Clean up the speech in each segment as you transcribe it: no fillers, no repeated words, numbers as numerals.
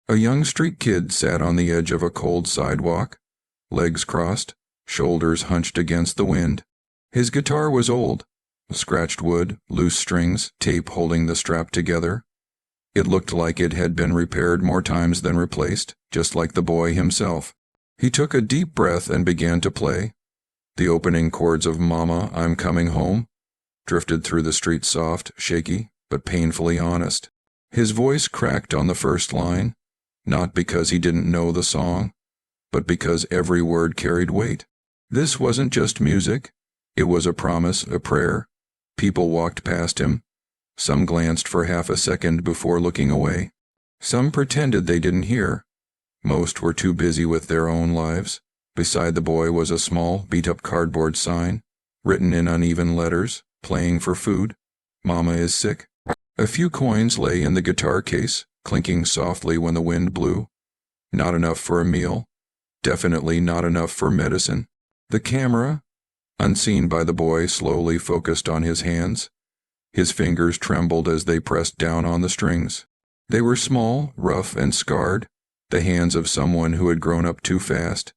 A young street kid sat on the edge of a cold sidewalk, legs crossed, shoulders hunched against the wind. His guitar was old, scratched wood, loose strings, tape holding the strap together. It looked like it had been repaired more times than replaced, just like the boy himself. He took a deep breath and began to play. The opening chords of Mama, I'm Coming Home drifted through the street soft, shaky, but painfully honest. His voice cracked on the first line, not because he didn't know the song, but because every word carried weight. This wasn't just music. It was a promise, a prayer. People walked past him. Some glanced for half a second before looking away. Some pretended they didn't hear. Most were too busy with their own lives. Beside the boy was a small, beat-up cardboard sign, written in uneven letters, playing for food. Mama is sick. A few coins lay in the guitar case, clinking softly when the wind blew. Not enough for a meal. Definitely not enough for medicine. The camera, unseen by the boy, slowly focused on his hands. His fingers trembled as they pressed down on the strings. They were small, rough, and scarred, the hands of someone who had grown up too fast.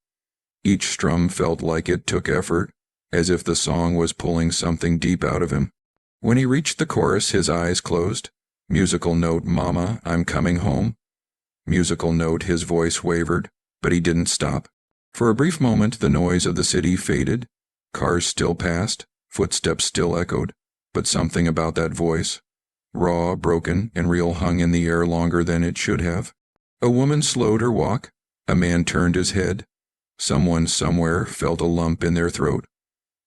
Each strum felt like it took effort, as if the song was pulling something deep out of him. When he reached the chorus, his eyes closed. Musical note, Mama, I'm Coming Home. Musical note, his voice wavered, but he didn't stop. For a brief moment, the noise of the city faded. Cars still passed, footsteps still echoed, but something about that voice, raw, broken, and real, hung in the air longer than it should have. A woman slowed her walk. A man turned his head. Someone somewhere felt a lump in their throat.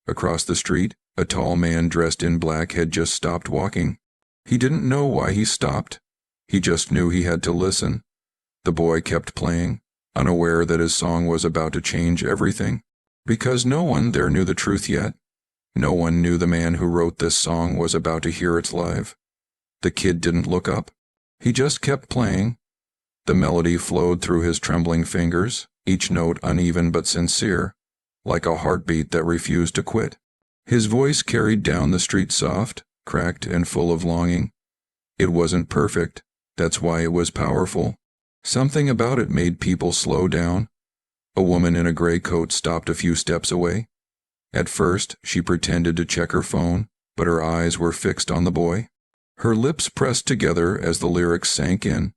Across the street, a tall man dressed in black had just stopped walking. He didn't know why he stopped. He just knew he had to listen. The boy kept playing, unaware that his song was about to change everything. Because no one there knew the truth yet. No one knew the man who wrote this song was about to hear it live. The kid didn't look up. He just kept playing. The melody flowed through his trembling fingers, each note uneven but sincere, like a heartbeat that refused to quit. His voice carried down the street soft, cracked, and full of longing. It wasn't perfect. That's why it was powerful. Something about it made people slow down. A woman in a gray coat stopped a few steps away. At first, she pretended to check her phone, but her eyes were fixed on the boy. Her lips pressed together as the lyrics sank in.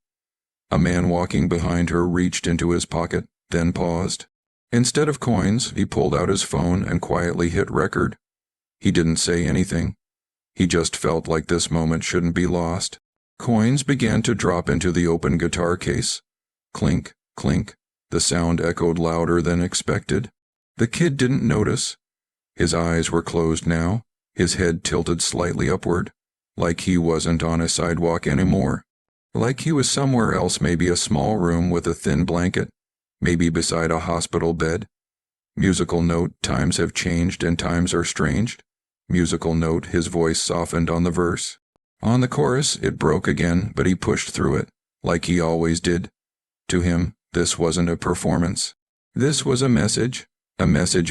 A man walking behind her reached into his pocket, then paused. Instead of coins, he pulled out his phone and quietly hit record. He didn't say anything. He just felt like this moment shouldn't be lost. Coins began to drop into the open guitar case. Clink, clink. The sound echoed louder than expected. The kid didn't notice. His eyes were closed now, his head tilted slightly upward, like he wasn't on a sidewalk anymore. Like he was somewhere else, maybe a small room with a thin blanket, maybe beside a hospital bed. Musical note, times have changed and times are strange. Musical note, his voice softened on the verse. On the chorus, it broke again, but he pushed through it, like he always did. To him, this wasn't a performance. This was a message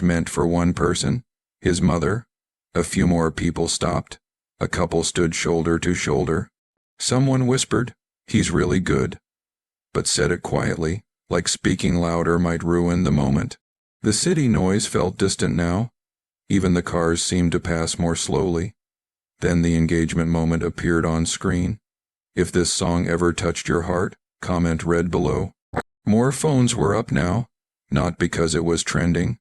meant for one person, his mother. A few more people stopped. A couple stood shoulder to shoulder. Someone whispered, "He's really good," but said it quietly, like speaking louder might ruin the moment. The city noise felt distant now. Even the cars seemed to pass more slowly. Then the engagement moment appeared on screen. If this song ever touched your heart, comment read below. More phones were up now, not because it was trending,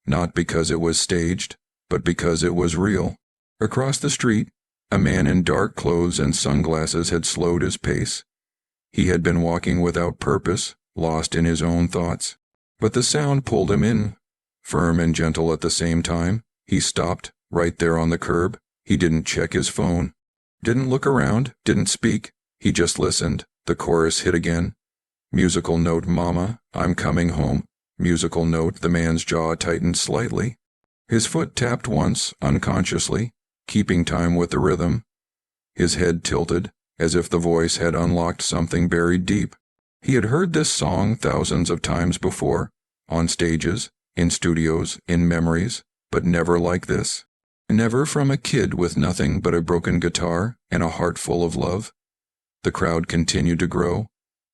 not because it was staged, but because it was real. Across the street, a man in dark clothes and sunglasses had slowed his pace. He had been walking without purpose, lost in his own thoughts. But the sound pulled him in, firm and gentle at the same time. He stopped, right there on the curb. He didn't check his phone. Didn't look around, didn't speak. He just listened. The chorus hit again. Musical note, Mama, I'm Coming Home. Musical note, the man's jaw tightened slightly. His foot tapped once, unconsciously, keeping time with the rhythm. His head tilted, as if the voice had unlocked something buried deep. He had heard this song thousands of times before, on stages, in studios, in memories, but never like this. Never from a kid with nothing but a broken guitar and a heart full of love. The crowd continued to grow.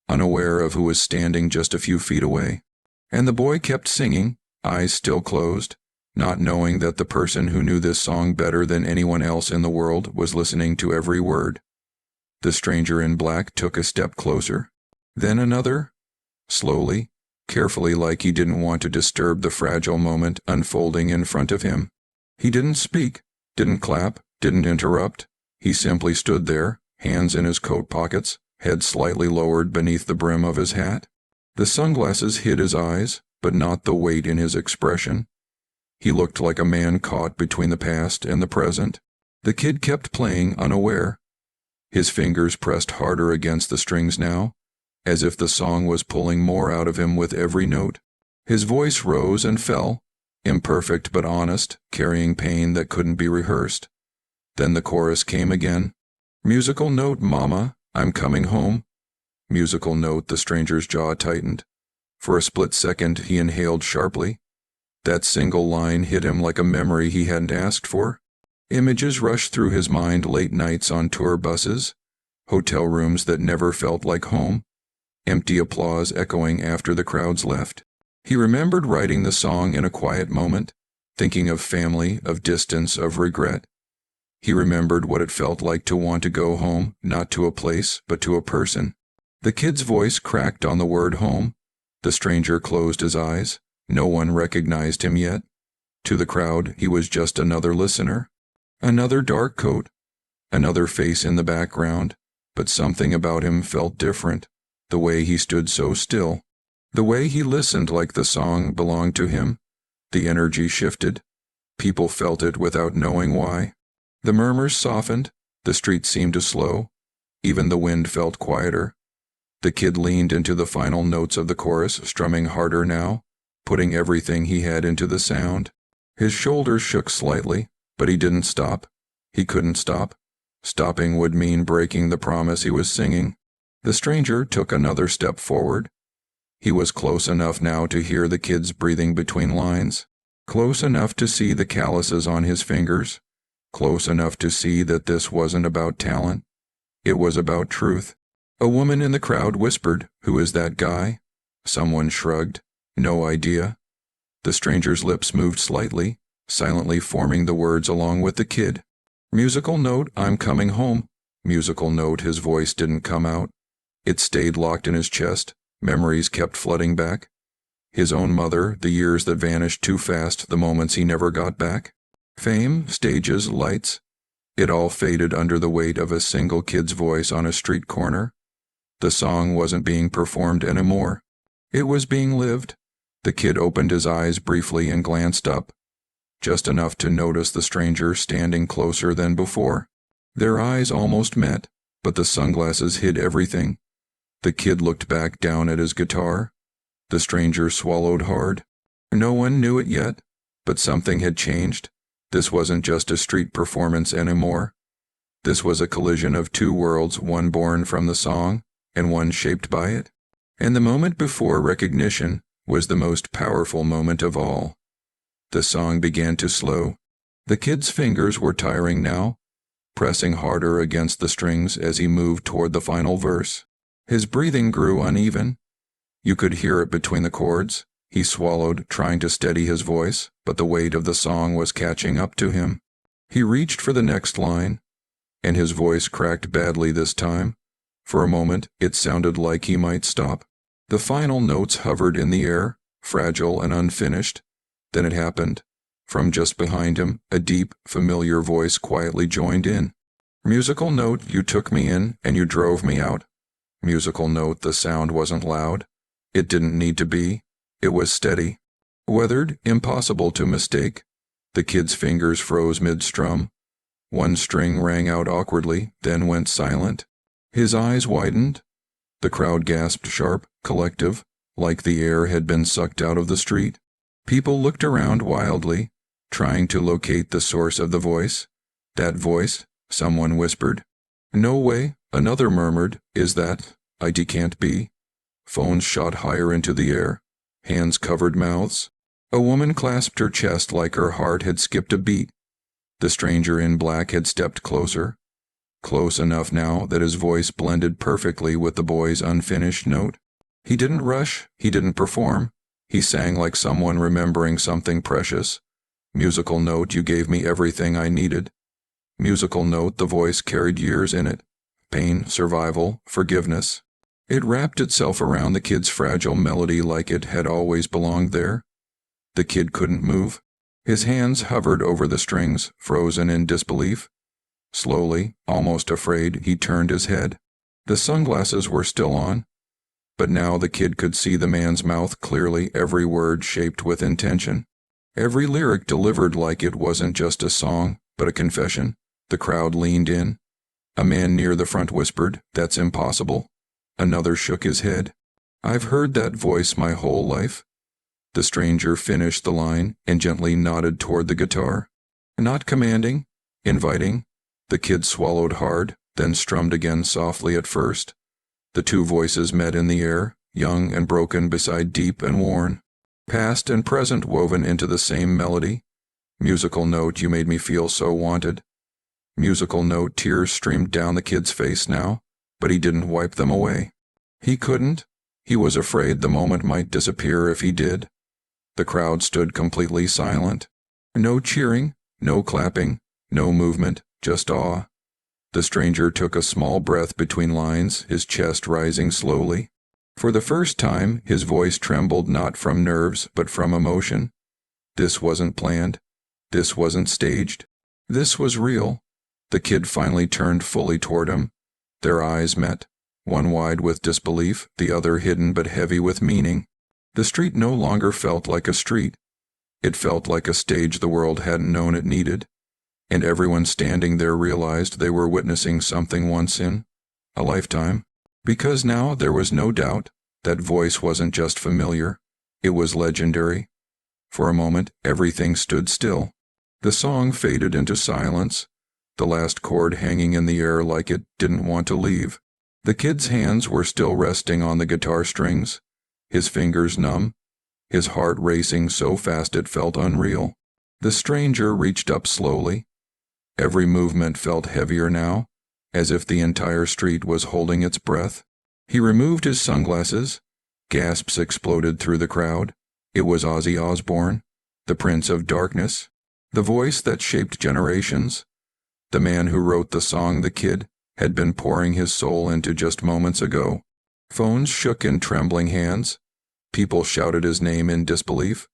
unaware of who was standing just a few feet away. And the boy kept singing, eyes still closed, not knowing that the person who knew this song better than anyone else in the world was listening to every word. The stranger in black took a step closer, then another, slowly, carefully, like he didn't want to disturb the fragile moment unfolding in front of him. He didn't speak, didn't clap, didn't interrupt. He simply stood there, hands in his coat pockets, head slightly lowered beneath the brim of his hat. The sunglasses hid his eyes, but not the weight in his expression. He looked like a man caught between the past and the present. The kid kept playing unaware. His fingers pressed harder against the strings now, as if the song was pulling more out of him with every note. His voice rose and fell, imperfect but honest, carrying pain that couldn't be rehearsed. Then the chorus came again. Musical note, mama, I'm coming home. Musical note. The stranger's jaw tightened. For a split second he inhaled sharply. That single line hit him like a memory he hadn't asked for. Images rushed through his mind: late nights on tour buses, hotel rooms that never felt like home, empty applause echoing after the crowds left. He remembered writing the song in a quiet moment, thinking of family, of distance, of regret. He remembered what it felt like to want to go home, not to a place, but to a person. The kid's voice cracked on the word home. The stranger closed his eyes. No one recognized him yet. To the crowd, he was just another listener. Another dark coat, another face in the background, but something about him felt different. The way he stood so still, the way he listened like the song belonged to him. The energy shifted. People felt it without knowing why. The murmurs softened, the street seemed to slow, even the wind felt quieter. The kid leaned into the final notes of the chorus, strumming harder now, putting everything he had into the sound. His shoulders shook slightly, but he didn't stop. He couldn't stop. Stopping would mean breaking the promise he was singing. The stranger took another step forward. He was close enough now to hear the kid's breathing between lines, close enough to see the calluses on his fingers, close enough to see that this wasn't about talent. It was about truth. A woman in the crowd whispered, "Who is that guy?" Someone shrugged. "No idea." The stranger's lips moved slightly, silently forming the words along with the kid. Musical note, I'm coming home. Musical note. His voice didn't come out. It stayed locked in his chest. Memories kept flooding back. His own mother, the years that vanished too fast, the moments he never got back. Fame, stages, lights. It all faded under the weight of a single kid's voice on a street corner. The song wasn't being performed anymore. It was being lived. The kid opened his eyes briefly and glanced up, just enough to notice the stranger standing closer than before. Their eyes almost met, but the sunglasses hid everything. The kid looked back down at his guitar. The stranger swallowed hard. No one knew it yet, but something had changed. This wasn't just a street performance anymore. This was a collision of two worlds, one born from the song, and one shaped by it. And the moment before recognition was the most powerful moment of all. The song began to slow. The kid's fingers were tiring now, pressing harder against the strings as he moved toward the final verse. His breathing grew uneven. You could hear it between the chords. He swallowed, trying to steady his voice, but the weight of the song was catching up to him. He reached for the next line, and his voice cracked badly this time. For a moment, it sounded like he might stop. The final notes hovered in the air, fragile and unfinished. Then it happened. From just behind him, a deep, familiar voice quietly joined in. Musical note, you took me in, and you drove me out. Musical note, the sound wasn't loud. It didn't need to be. It was steady. Weathered, impossible to mistake. The kid's fingers froze mid-strum. One string rang out awkwardly, then went silent. His eyes widened. The crowd gasped sharp, collective, like the air had been sucked out of the street. People looked around wildly, trying to locate the source of the voice. That voice, someone whispered. No way, another murmured. Is that? Can't be. Phones shot higher into the air. Hands covered mouths. A woman clasped her chest like her heart had skipped a beat. The stranger in black had stepped closer. close enough now that his voice blended perfectly with the boy's unfinished note. He didn't rush, he didn't perform. He sang like someone remembering something precious. Musical note, you gave me everything I needed. Musical note, the voice carried years in it. Pain, survival, forgiveness. It wrapped itself around the kid's fragile melody like it had always belonged there. The kid couldn't move. His hands hovered over the strings, frozen in disbelief. Slowly, almost afraid, he turned his head. The sunglasses were still on, but now the kid could see the man's mouth clearly, every word shaped with intention. Every lyric delivered like it wasn't just a song, but a confession. The crowd leaned in. A man near the front whispered, "That's impossible." Another shook his head. "I've heard that voice my whole life." The stranger finished the line and gently nodded toward the guitar. Not commanding, inviting. The kid swallowed hard, then strummed again softly at first. The two voices met in the air, young and broken beside deep and worn. Past and present woven into the same melody. Musical note, you made me feel so wanted. Musical note, tears streamed down the kid's face now, but he didn't wipe them away. He couldn't. He was afraid the moment might disappear if he did. The crowd stood completely silent. No cheering, no clapping, no movement, just awe. The stranger took a small breath between lines, his chest rising slowly. For the first time, his voice trembled not from nerves but from emotion. This wasn't planned. This wasn't staged. This was real. The kid finally turned fully toward him. Their eyes met, one wide with disbelief, the other hidden but heavy with meaning. The street no longer felt like a street. It felt like a stage the world hadn't known it needed. And everyone standing there realized they were witnessing something once in a lifetime. Because now there was no doubt that voice wasn't just familiar, it was legendary. For a moment, everything stood still. The song faded into silence, the last chord hanging in the air like it didn't want to leave. The kid's hands were still resting on the guitar strings, his fingers numb, his heart racing so fast it felt unreal. The stranger reached up slowly. Every movement felt heavier now, as if the entire street was holding its breath. He removed his sunglasses. Gasps exploded through the crowd. It was Ozzy Osbourne, the Prince of Darkness, the voice that shaped generations, the man who wrote the song the kid had been pouring his soul into just moments ago. Phones shook in trembling hands. People shouted his name in disbelief.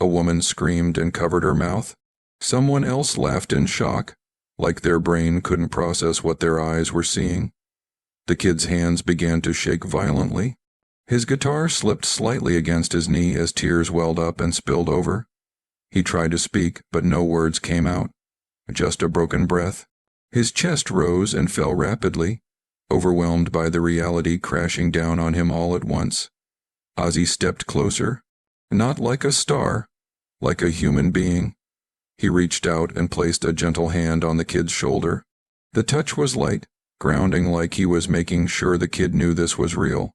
A woman screamed and covered her mouth. Someone else laughed in shock, like their brain couldn't process what their eyes were seeing. The kid's hands began to shake violently. His guitar slipped slightly against his knee as tears welled up and spilled over. He tried to speak, but no words came out, just a broken breath. His chest rose and fell rapidly, overwhelmed by the reality crashing down on him all at once. Ozzy stepped closer, not like a star, like a human being. He reached out and placed a gentle hand on the kid's shoulder. The touch was light, grounding, like he was making sure the kid knew this was real.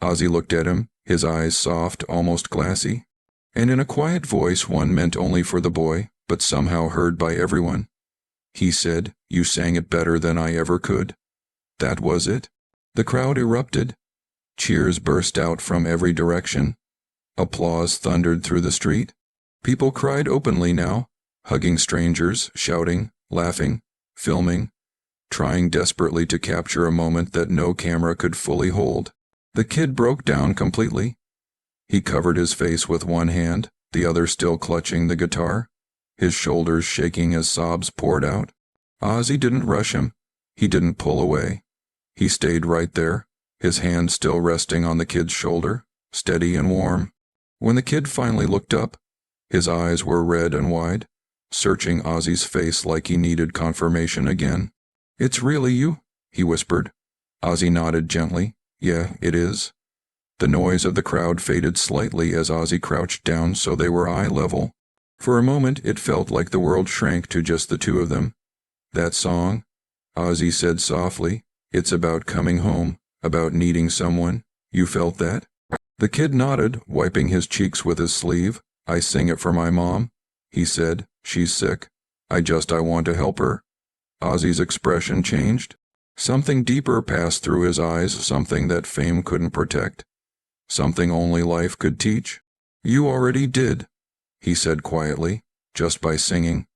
Ozzy looked at him, his eyes soft, almost glassy, and in a quiet voice one meant only for the boy, but somehow heard by everyone. He said, "You sang it better than I ever could." That was it. The crowd erupted. Cheers burst out from every direction. Applause thundered through the street. People cried openly now, hugging strangers, shouting, laughing, filming, trying desperately to capture a moment that no camera could fully hold. The kid broke down completely. He covered his face with one hand, the other still clutching the guitar, his shoulders shaking as sobs poured out. Ozzy didn't rush him. He didn't pull away. He stayed right there, his hand still resting on the kid's shoulder, steady and warm. When the kid finally looked up, his eyes were red and wide, searching Ozzy's face like he needed confirmation again. "It's really you?" he whispered. Ozzy nodded gently. "Yeah, it is." The noise of the crowd faded slightly as Ozzy crouched down so they were eye level. For a moment it felt like the world shrank to just the two of them. "That song," Ozzy said softly, "it's about coming home, about needing someone. You felt that?" The kid nodded, wiping his cheeks with his sleeve. "I sing it for my mom," he said. "She's sick. I want to help her." Ozzy's expression changed. Something deeper passed through his eyes, something that fame couldn't protect. Something only life could teach. You already did, he said quietly, just by singing.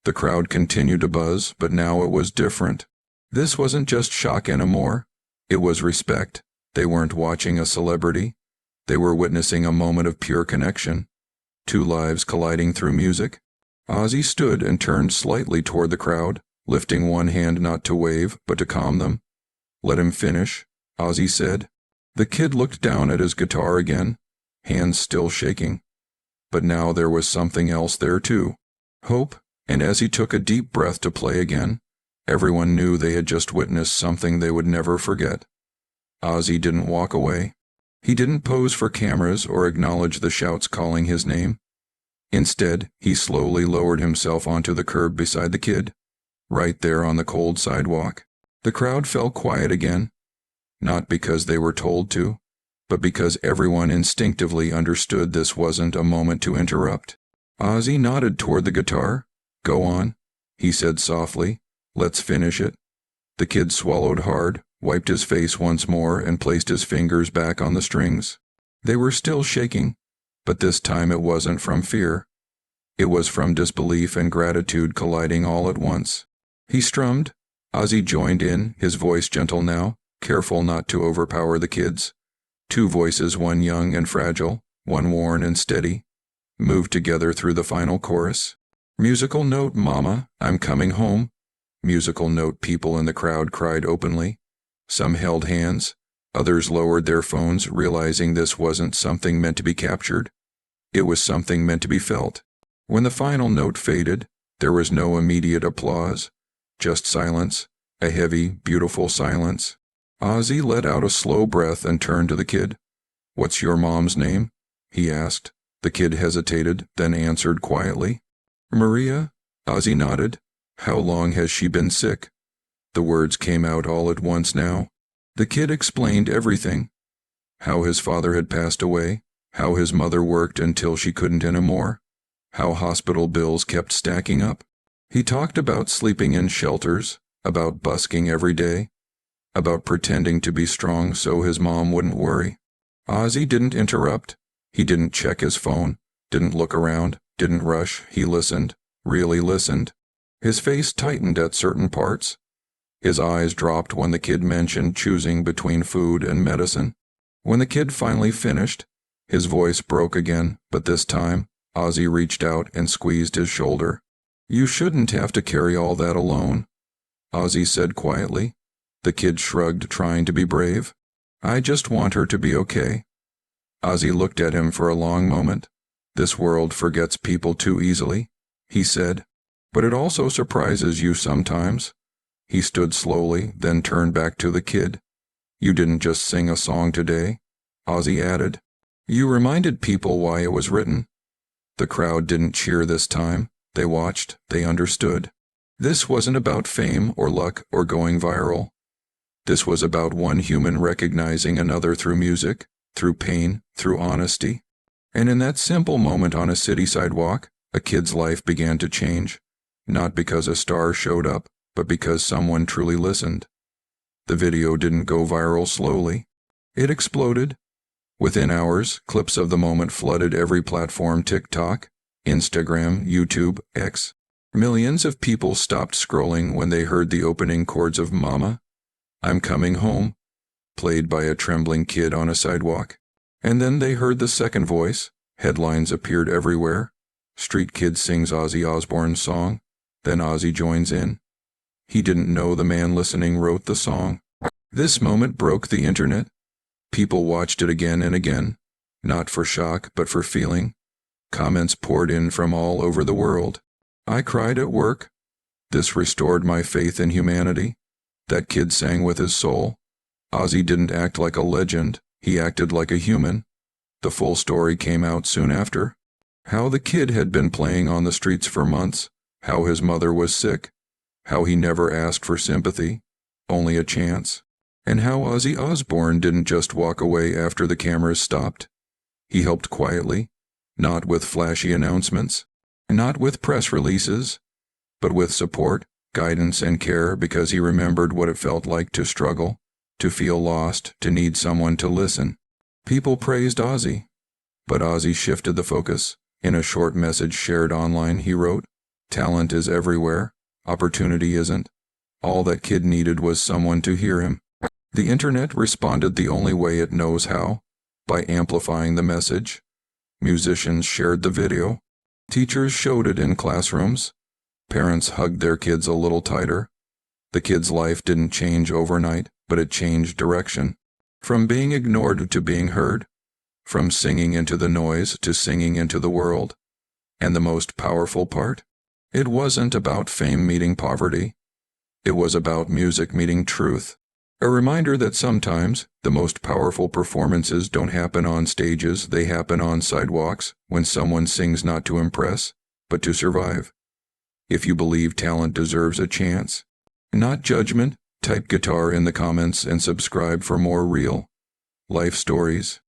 The crowd continued to buzz, but now it was different. This wasn't just shock anymore. It was respect. They weren't watching a celebrity. They were witnessing a moment of pure connection. Two lives colliding through music. Ozzy stood and turned slightly toward the crowd, lifting one hand not to wave, but to calm them. Let him finish, Ozzy said. The kid looked down at his guitar again, hands still shaking. But now there was something else there too. Hope, and as he took a deep breath to play again, everyone knew they had just witnessed something they would never forget. Ozzy didn't walk away. He didn't pose for cameras or acknowledge the shouts calling his name. Instead, he slowly lowered himself onto the curb beside the kid, right there on the cold sidewalk. The crowd fell quiet again, not because they were told to, but because everyone instinctively understood this wasn't a moment to interrupt. Ozzy nodded toward the guitar. Go on, he said softly. Let's finish it. The kid swallowed hard, wiped his face once more, and placed his fingers back on the strings. They were still shaking, but this time it wasn't from fear. It was from disbelief and gratitude colliding all at once. He strummed. Ozzy joined in, his voice gentle now, careful not to overpower the kids. Two voices, one young and fragile, one worn and steady, moved together through the final chorus. Musical note, Mama, I'm coming home. Musical note, people in the crowd cried openly. Some held hands, others lowered their phones, realizing this wasn't something meant to be captured. It was something meant to be felt. When the final note faded, there was no immediate applause, just silence, a heavy, beautiful silence. Ozzy let out a slow breath and turned to the kid. What's your mom's name? He asked. The kid hesitated, then answered quietly. Maria? Ozzy nodded. How long has she been sick? The words came out all at once now. The kid explained everything. How his father had passed away, how his mother worked until she couldn't anymore, how hospital bills kept stacking up. He talked about sleeping in shelters, about busking every day, about pretending to be strong so his mom wouldn't worry. Ozzy didn't interrupt. He didn't check his phone, didn't look around, didn't rush. He listened, really listened. His face tightened at certain parts. His eyes dropped when the kid mentioned choosing between food and medicine. When the kid finally finished, his voice broke again, but this time, Ozzy reached out and squeezed his shoulder. You shouldn't have to carry all that alone, Ozzy said quietly. The kid shrugged, trying to be brave. I just want her to be okay. Ozzy looked at him for a long moment. This world forgets people too easily, he said. But it also surprises you sometimes. He stood slowly, then turned back to the kid. You didn't just sing a song today, Ozzy added. You reminded people why it was written. The crowd didn't cheer this time. They watched, they understood. This wasn't about fame or luck or going viral. This was about one human recognizing another through music, through pain, through honesty. And in that simple moment on a city sidewalk, a kid's life began to change, not because a star showed up, but because someone truly listened. The video didn't go viral slowly. It exploded. Within hours, clips of the moment flooded every platform: TikTok, Instagram, YouTube, X. Millions of people stopped scrolling when they heard the opening chords of Mama, I'm Coming Home, played by a trembling kid on a sidewalk. And then they heard the second voice. Headlines appeared everywhere. Street kid sings Ozzy Osbourne's song. Then Ozzy joins in. He didn't know the man listening wrote the song. This moment broke the internet. People watched it again and again, not for shock but for feeling. Comments poured in from all over the world. I cried at work. This restored my faith in humanity. That kid sang with his soul. Ozzy didn't act like a legend, he acted like a human. The full story came out soon after. How the kid had been playing on the streets for months, how his mother was sick, how he never asked for sympathy, only a chance, and how Ozzy Osbourne didn't just walk away after the cameras stopped. He helped quietly, not with flashy announcements, not with press releases, but with support, guidance and care because he remembered what it felt like to struggle, to feel lost, to need someone to listen. People praised Ozzy, but Ozzy shifted the focus. In a short message shared online, he wrote, "Talent is everywhere, opportunity isn't. All that kid needed was someone to hear him." The internet responded the only way it knows how, by amplifying the message. Musicians shared the video. Teachers showed it in classrooms. Parents hugged their kids a little tighter. The kid's life didn't change overnight, but it changed direction. From being ignored to being heard. From singing into the noise to singing into the world. And the most powerful part? It wasn't about fame meeting poverty. It was about music meeting truth. A reminder that sometimes the most powerful performances don't happen on stages, they happen on sidewalks, when someone sings not to impress, but to survive. If you believe talent deserves a chance, not judgment, type guitar in the comments and subscribe for more real life stories.